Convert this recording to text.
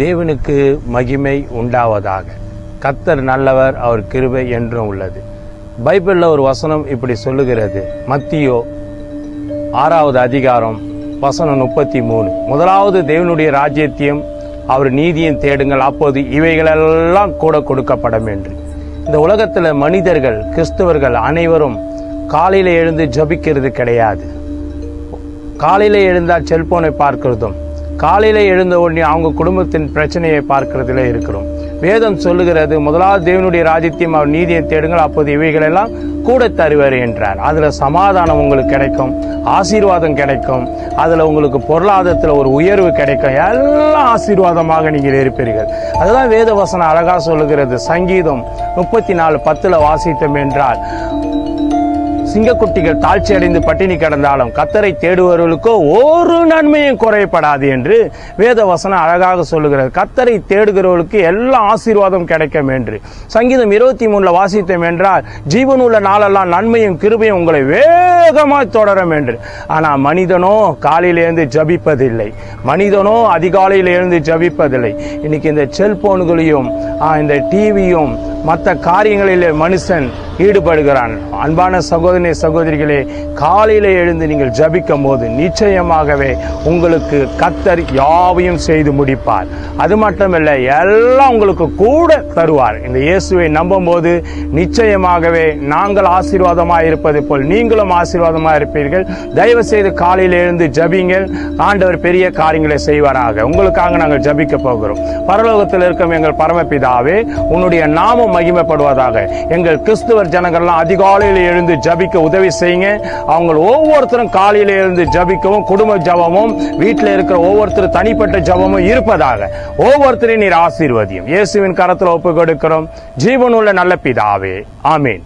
தேவனுக்கு மகிமை உண்டாவதாக. கர்த்தர் நல்லவர், அவர் கிருபை என்றும் உள்ளது. பைபிள்ல ஒரு வசனம் இப்படி சொல்லுகிறது. மத்தியோ 6வது அதிகாரம் வசனம் 33. முதலாவது தேவனுடைய ராஜ்யத்தையும் அவர் நீதியும் தேடுங்கள், அப்போது இவைகளெல்லாம் கூட கொடுக்கப்படும் என்று. இந்த உலகத்துல மனிதர்கள், கிறிஸ்தவர்கள் அனைவரும் காலையில எழுந்து ஜபிக்கிறது கிடையாது. காலையில எழுந்தால் செல்போனை பார்க்கிறதும், காலையில எழுந்த உடனே அவங்க குடும்பத்தின் பிரச்சனையை பார்க்கிறதுல இருக்கிறோம். வேதம் சொல்லுகிறது, முதலாவது தேவனுடைய ராஜ்யத்தையும் அவர் நீதியை தேடுங்கள், அப்போது இவைகளெல்லாம் கூட தருவார் என்றார். அதுல சமாதானம் உங்களுக்கு கிடைக்கும், ஆசீர்வாதம் கிடைக்கும், அதுல உங்களுக்கு பொருளாதாரத்துல ஒரு உயர்வு கிடைக்கும், எல்லாம் ஆசீர்வாதமாக நீங்கள் இருப்பீர்கள். அதுதான் வேத வசனம் அழகா சொல்லுகிறது. சங்கீதம் 34:10 வாசித்தோம் என்றால், சிங்கக்குட்டிகள் தாழ்ச்சி அடைந்து பட்டினி கிடந்தாலும் கர்த்தரை தேடுபவர்களுக்கோ ஒரு நன்மையும் குறைபடாது என்று வேத வசனம் அழகாக சொல்லுகிறது. கர்த்தரை தேடுகிறவர்களுக்கு எல்லா ஆசீர்வாதம் கிடைக்கும் என்று. சங்கீதம் 23 வாசித்தோம் என்றால், ஜீவனுள்ள நாளெல்லாம் நன்மையும் கிருபையும் உங்களை வேகமாய் தொடரும் என்று. ஆனா மனிதனோ காலையில எழுந்து ஜபிப்பதில்லை, மனிதனோ அதிகாலையில் எழுந்து ஜபிப்பதில்லை. இன்னைக்கு இந்த செல்போன்களையும் இந்த டிவியும் மற்ற காரியங்களிலே மனுஷன் ஈடுபடுகிறான். அன்பான சகோதரனே, சகோதரிகளே, காலையில எழுந்து நீங்கள் ஜபிக்கும் போது நிச்சயமாகவே உங்களுக்கு கர்த்தர் யாவையும் செய்து முடிப்பார். அது மட்டுமல்ல, எல்லாம் உங்களுக்கு கூட தருவார். இந்த இயேசுவை நம்பும் போது நிச்சயமாகவே நாங்கள் ஆசீர்வாதமாக இருப்பது போல் நீங்களும் ஆசீர்வாதமாக இருப்பீர்கள். தயவு செய்து காலையில எழுந்து ஜபிங்கள். ஆண்டவர் பெரிய காரியங்களை செய்வாராக. உங்களுக்காக நாங்கள் ஜபிக்க போகிறோம். பரலோகத்தில் இருக்கும் எங்கள் பரமபிதாவே, உன்னுடைய நாமம் மகிமைப்படுவதாக. எங்கள் கிறிஸ்துவர் ஜனங்கள்லாம் அதிகாலையில் எழுந்து ஜபிக்க உதவி செய்யுங்க. அவங்க ஒவ்வொருத்தரும் காலையில எழுந்து ஜபிக்கவும், குடும்ப ஜபமும், வீட்டில் இருக்கிற ஒவ்வொருத்தரும் தனிப்பட்ட ஜபமும் இருப்பதாக. ஒவ்வொருத்தரையும் நீர் ஆசீர்வதியும். இயேசுவின் கரத்தில் ஒப்புக் கொடுக்கிறோம், ஜீவனுள்ள நல்ல பிதாவே, ஆமீன்.